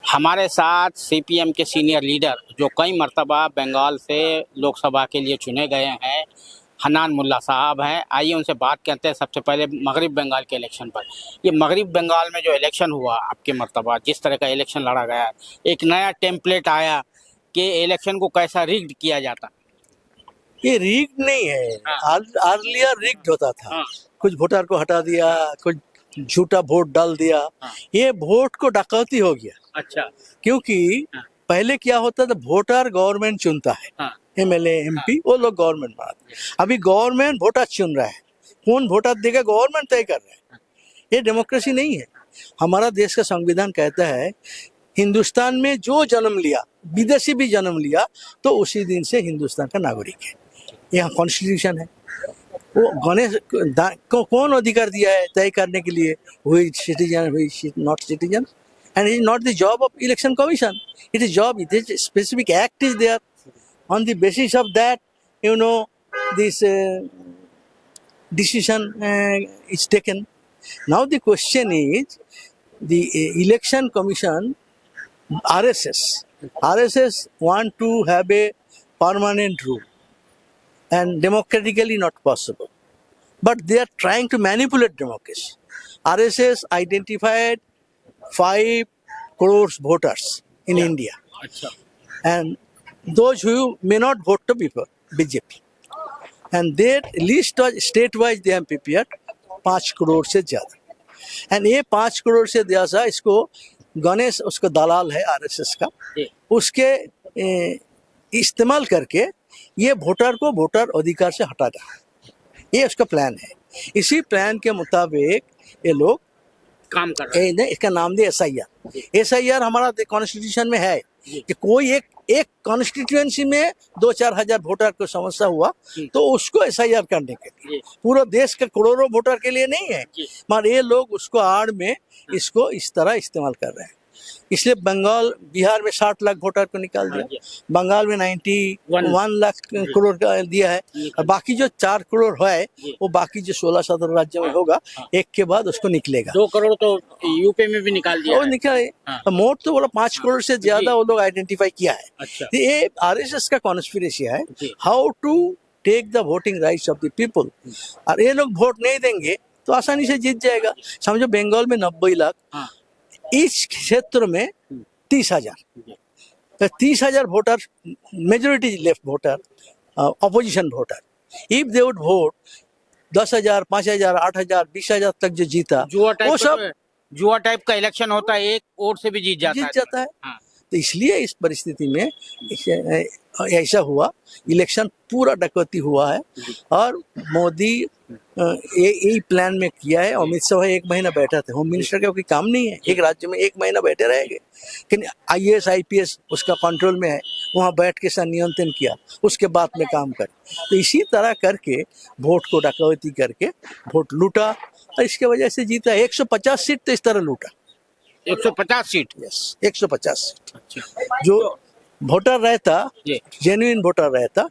हमारे साथ सीपीएम के सीनियर लीडर जो कई मर्तबा बंगाल से लोकसभा के लिए चुने गए हैं, हन्नान मुल्ला साहब हैं। आइए उनसे बात करते हैं सबसे पहले मगरिब बंगाल के इलेक्शन पर। ये मगरिब बंगाल में जो इलेक्शन हुआ आपके मर्तबा, जिस तरह का इलेक्शन लड़ा गया, एक नया टेम्पलेट आया कि इलेक्शन को कैसा रिग्ड किया जाता। ये रिग्ड नहीं है। अर्लियर रिग्ड होता था। कुछ वोटर को हटा दिया, कुछ झूठा वोट डाल दिया। ये वोट को डकैती हो गया। अच्छा, क्योंकि पहले क्या होता था, वोटर गवर्नमेंट चुनता है, एमएलए एमपी वो लोग गवर्नमेंट बनाते। अभी गवर्नमेंट वोटर चुन रहा है, कौन वोटर देगा गवर्नमेंट तय कर रहा है। ये डेमोक्रेसी नहीं है। हमारा देश का संविधान कहता है हिंदुस्तान में जो जन्म लिया, विदेशी भी जन्म लिया तो उसी दिन से हिंदुस्तान का नागरिक है। यहाँ कॉन्स्टिट्यूशन है। वो गणेश को कौन अधिकार दिया है तय करने के लिए, हुई सिटीजन हुई not citizen, and it is not the job of election commission. It is job, it is specific act is there. On the basis of that, this decision is taken. Now the question is, the election commission, RSS want to have a permanent rule and democratically not possible. But they are trying to manipulate democracy. RSS identified 5 crore voters in India. अच्छा, And those who may not vote to BJP. And their list was state-wise they have prepared 5 crore से ज़्यादा। And ये 5 crore से ज़्यादा इसको गणेश उसका दलाल है RSS का, उसके इस्तेमाल करके ये वोटर को वोटर अधिकार से हटा रहा। ये उसका प्लान है। इसी प्लान के मुताबिक ये लोग काम कर रहे हैं। इसका नाम दे SIR हमारा कॉन्स्टिट्यूशन में है कि कोई एक कॉन्स्टिट्यूएंसी में 2-4 हजार वोटर को समस्या हुआ तो उसको SIR करने के लिए, पूरा देश के करोड़ों वोटर के लिए नहीं है। मगर ये लोग उसको आड़ में इसको इस तरह इस्तेमाल कर रहे हैं। इसलिए बंगाल, बिहार में 60 लाख वोटर को निकाल दिया, बंगाल में 91 लाख करोड़ का दिया है, और बाकी जो 4 करोड़ है वो बाकी जो 16-17 राज्यों में होगा, एक के बाद उसको निकलेगा। 2 करोड़ तो यूपी में भी निकाल दिया, वो निकले। मोट तो बोला 5 करोड़ से ज्यादा वो लोग आइडेंटिफाई किया है। अच्छा। ये RSS का कॉन्स्पिरेसी है, how to take the voting rights of the people. और ये लोग वोट नहीं देंगे तो आसानी से जीत जाएगा। समझो बंगाल में 90 लाख, इस क्षेत्र में 30,000, 30,000 voter, majority left voter, opposition voter. If they would vote 10,000, 5,000, 8,000, 20,000 तक जो जीता, वो सब जुआ टाइप का इलेक्शन होता है, एक वोट से भी जीत जाता है। तो इसलिए इस परिस्थिति में ऐसा हुआ, इलेक्शन पूरा डकैती हुआ है। और मोदी यही प्लान में किया है। अमित शाह 1 महीना बैठा थे, होम मिनिस्टर का कोई काम नहीं है, एक राज्य में 1 महीना बैठे रहेंगे। लेकिन IAS IPS उसका कंट्रोल में है, वहाँ बैठ के नियंत्रण किया, उसके बाद में काम कर। तो इसी तरह करके वोट को डकैती करके वोट लूटा और इसके वजह से जीता। 150 सीट तो इस तरह लूटा। 150 सीट? Yes, 150 seat. अच्छा। जो वोटर रहता, जेन्युइन वोटर रहता,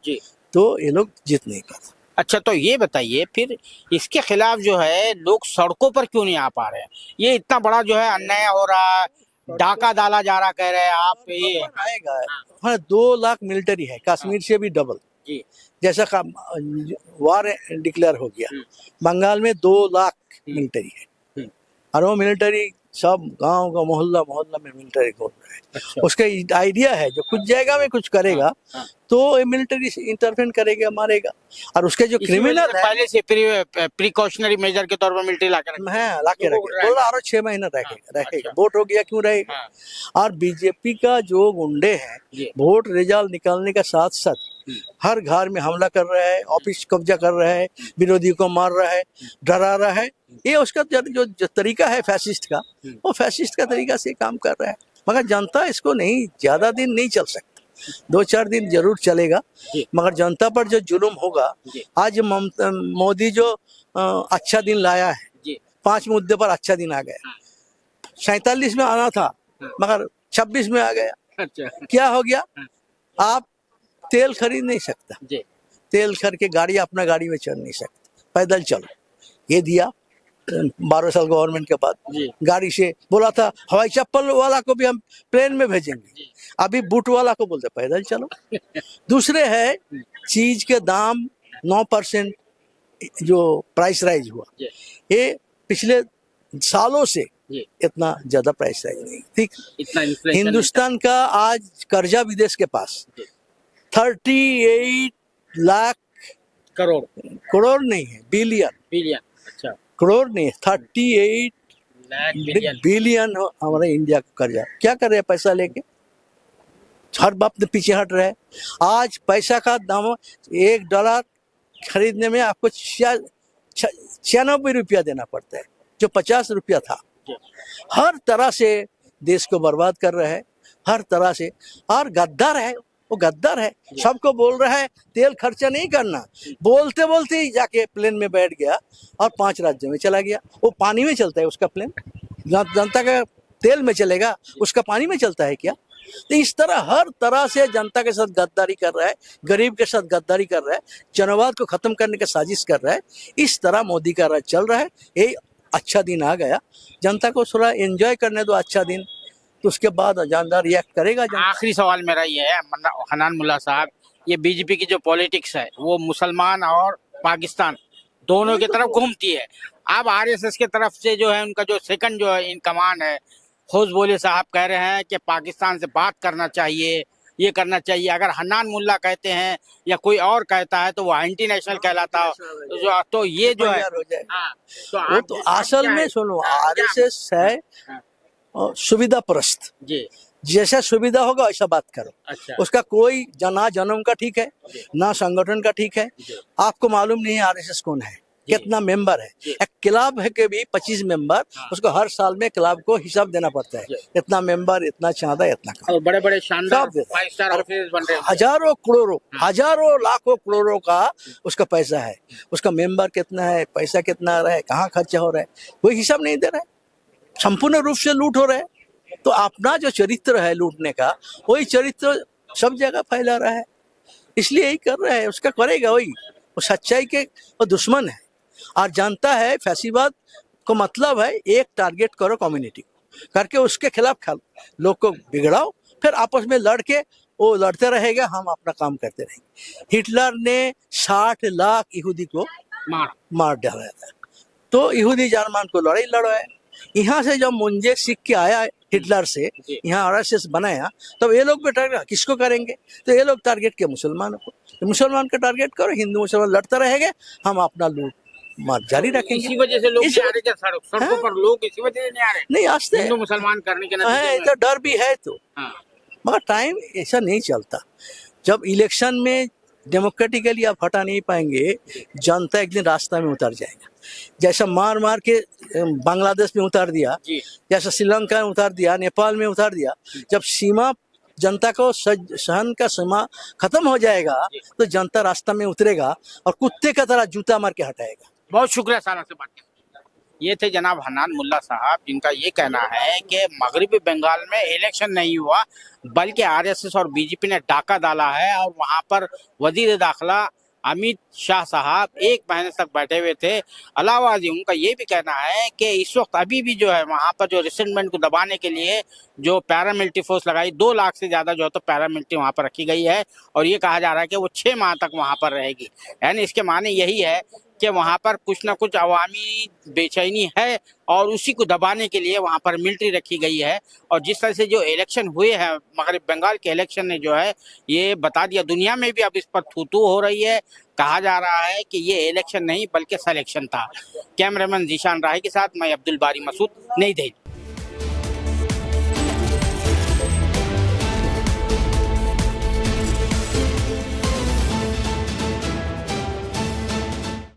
तो ये लोग जीत नहीं पाते। अच्छा, तो ये बताइए फिर इसके खिलाफ जो है लोग सड़कों पर क्यों नहीं आ पा रहे हैं? ये इतना बड़ा जो है अन्याय हो रहा है, डाका डाला जा रहा, कह रहे हैं आप। ये आएगा। हाँ, 2 लाख मिलिट्री है, कश्मीर से भी डबल। जैसा वार डिक्लेयर हो गया, बंगाल में 2 लाख मिलिट्री है, और वो मिलिट्री सब गांव का मोहल्ला में मिलिट्री घूम रहा है। अच्छा। उसका आइडिया है जो कुछ जगह में कुछ करेगा तो मिलिट्री इंटरवेंट करेगा, मारेगा। और उसके जो क्रिमिनल है, पहले से प्रिकॉशनरी मेजर के तौर पर मिलिट्री लाके बोला और 6 महीना रहेगा। वोट हो गया क्यों रहेगा। और बीजेपी का जो गुंडे हैं, वोट रिजल्ट निकालने का साथ साथ हर घर में हमला कर रहा है, ऑफिस कब्जा कर रहा है, विरोधी को मार रहा है, डरा रहा है। ये उसका जो तरीका है फैसिस्ट का, वो फैसिस्ट का तरीका से काम कर रहा है। मगर जनता इसको नहीं, ज्यादा दिन नहीं चल सकता, 2-4 दिन जरूर चलेगा। मगर जनता पर जो जुल्म होगा, आज मोदी जो अच्छा दिन लाया है, 5 मुद्दे पर अच्छा दिन आ गया। 47 में आना था मगर 26 में आ गया। अच्छा। क्या हो गया? आप तेल खरीद नहीं सकता, तेल खरीद के गाड़ी अपना गाड़ी में चल नहीं सकता, पैदल चलो, ये दिया। 12 साल गवर्नमेंट के बाद जी। गाड़ी से बोला था हवाई चप्पल वाला को भी हम प्लेन में भेजेंगे, जी। अभी बूट वाला को बोलते पैदल चलो। दूसरे है चीज के दाम 9% जो प्राइस राइज हुआ, जी। ये पिछले सालों से जी। इतना ज्यादा प्राइस राइज नहीं, ठीक। इतना इन्फ्लेशन हिंदुस्तान का आज कर्जा विदेश के पास 38 लाख करोड़ करोड़ नहीं है, बिलियन, बिलियन, अच्छा करोड़ नहीं है, 38 लाख बिलियन। बिलियन हमारे इंडिया का कर्जा। क्या कर रहे हैं पैसा लेके, हर बाप ने पीछे हट रहे हैं। आज पैसा का दाम $1 खरीदने में आपको 96 रुपया देना पड़ता है, जो 50 रुपया था। हर तरह से देश को बर्बाद कर रहा है, हर तरह से। और गद्दार है, वो गद्दार है, सबको बोल रहा है तेल खर्चा नहीं करना, बोलते बोलते ही जाके प्लेन में बैठ गया और 5 राज्यों में चला गया। वो पानी में चलता है उसका प्लेन, जनता का तेल में चलेगा, उसका पानी में चलता है क्या? तो इस तरह हर तरह से जनता के साथ गद्दारी कर रहा है, गरीब के साथ गद्दारी कर रहा है, जनवाद को खत्म करने का साजिश कर रहा है। इस तरह मोदी का राज चल रहा है। यही अच्छा दिन आ गया, जनता को थोड़ा एंजॉय करने दो अच्छा दिन, तो उसके बाद जानदार रिएक्ट करेगा जनता। आखिरी सवाल मेरा ये है हनान मुल्ला साहब, ये बीजेपी की जो पॉलिटिक्स है वो मुसलमान और पाकिस्तान दोनों की तरफ घूमती है। अब आरएसएस की तरफ से जो है उनका जो सेकंड जो है इन कमान है खोज बोले साहब कह रहे हैं कि पाकिस्तान से बात करना चाहिए, ये करना चाहिए। अगर हन्नान मुल्ला कहते हैं या कोई और कहता है तो वो एंटी नेशनल कहलाता है। तो ये जो है हाँ, वो तो असल में सुनो, आरएसएस है सुविधा परस्त जी, जैसा सुविधा होगा वैसा बात करो। अच्छा। उसका कोई ना जन्म का ठीक है ना संगठन का ठीक है। आपको मालूम नहीं है आरएसएस कौन है, कितना मेंबर है। एक क्लब है के भी 25 मेंबर, उसको हर साल में क्लब को हिसाब देना पड़ता है, इतना मेंबर, इतना चांदा, इतना काम। और बड़े बड़े शानदार 5 स्टार ऑफिस बन रहे हैं, हजारों करोड़ों, हजारों लाखों करोड़ों का उसका पैसा है। उसका मेंबर कितना है, पैसा कितना आ रहा है, कहाँ खर्चा हो रहा है, कोई हिसाब नहीं दे रहा है। संपूर्ण रूप से लूट हो रहा है। तो अपना जो चरित्र है लूटने का, वही चरित्र सब जगह फैला रहा है, इसलिए यही कर रहा है। उसका करेगा वही, वो सच्चाई के वो दुश्मन है और जानता है फैसीबाद को मतलब है एक टारगेट करो कम्युनिटी को, करके उसके खिलाफ लोग को बिगड़ाओ, फिर आपस में लड़के वो लड़ते रहेगा, हम अपना काम करते रहेंगे। हिटलर ने 60 लाख यहूदी को मार डाला था, तो यहूदी जर्मन को लड़ाई लड़वाया। यहाँ से जब मुंजे सीख के आया हिटलर से, यहाँ आरएसएस बनाया, तब ये लोग भी टारगेट किसको करेंगे? तो ये लोग टारगेट किया मुसलमानों को। तो मुसलमान का टारगेट करो, हिंदू मुसलमान लड़ते रहेंगे, हम अपना लूट मार जारी रखेंगे। इसी वजह से लोग नहीं आ रहे क्या सड़कों पर? लोग इसी वजह से नहीं आ रहे, नहीं आज हिंदू मुसलमान करने के नतीजे में डर भी है। तो मगर टाइम ऐसा नहीं चलता। जब इलेक्शन में डेमोक्रेटिकली आप हटा नहीं पाएंगे, जनता एक दिन रास्ता में उतर जाएगा। जैसा मार मार के बांग्लादेश में उतार दिया, जैसा श्रीलंका में उतार दिया, नेपाल में उतार दिया, जब सीमा जनता को सहन का सीमा खत्म हो जाएगा तो जनता रास्ता में उतरेगा और कुत्ते का तरह जूता मार के हटाएगा। बहुत शुक्रिया सारा से बात। ये थे जनाब हन्नान मुल्ला साहब, जिनका ये कहना है कि मगरबी बंगाल में इलेक्शन नहीं हुआ बल्कि आरएसएस और बीजेपी ने डाका डाला है और वहां पर वजीर दाखिला अमित शाह साहब 1 महीने तक बैठे हुए थे। अलावा उनका ये भी कहना है कि इस वक्त अभी भी जो है वहां पर जो रिसेंटमेंट को दबाने के लिए जो पैरामिलिट्री फोर्स लगाई, 2 लाख से ज्यादा जो है तो पैरामिलिट्री वहां पर रखी गई है और ये कहा जा रहा है कि वो 6 माह तक वहां पर रहेगी। यानी इसके माने यही है कि वहां पर कुछ ना कुछ अवामी बेचैनी है और उसी को दबाने के लिए वहां पर मिलिट्री रखी गई है। और जिस तरह से जो इलेक्शन हुए हैं मगरब बंगाल के इलेक्शन ने जो है ये बता दिया, दुनिया में भी अब इस पर थू-थू हो रही है। कहा जा रहा है कि ये इलेक्शन नहीं बल्कि सिलेक्शन था। कैमरामैन जीशान राही के साथ मैं अब्दुल बारी मसूद, नई दिल्ली।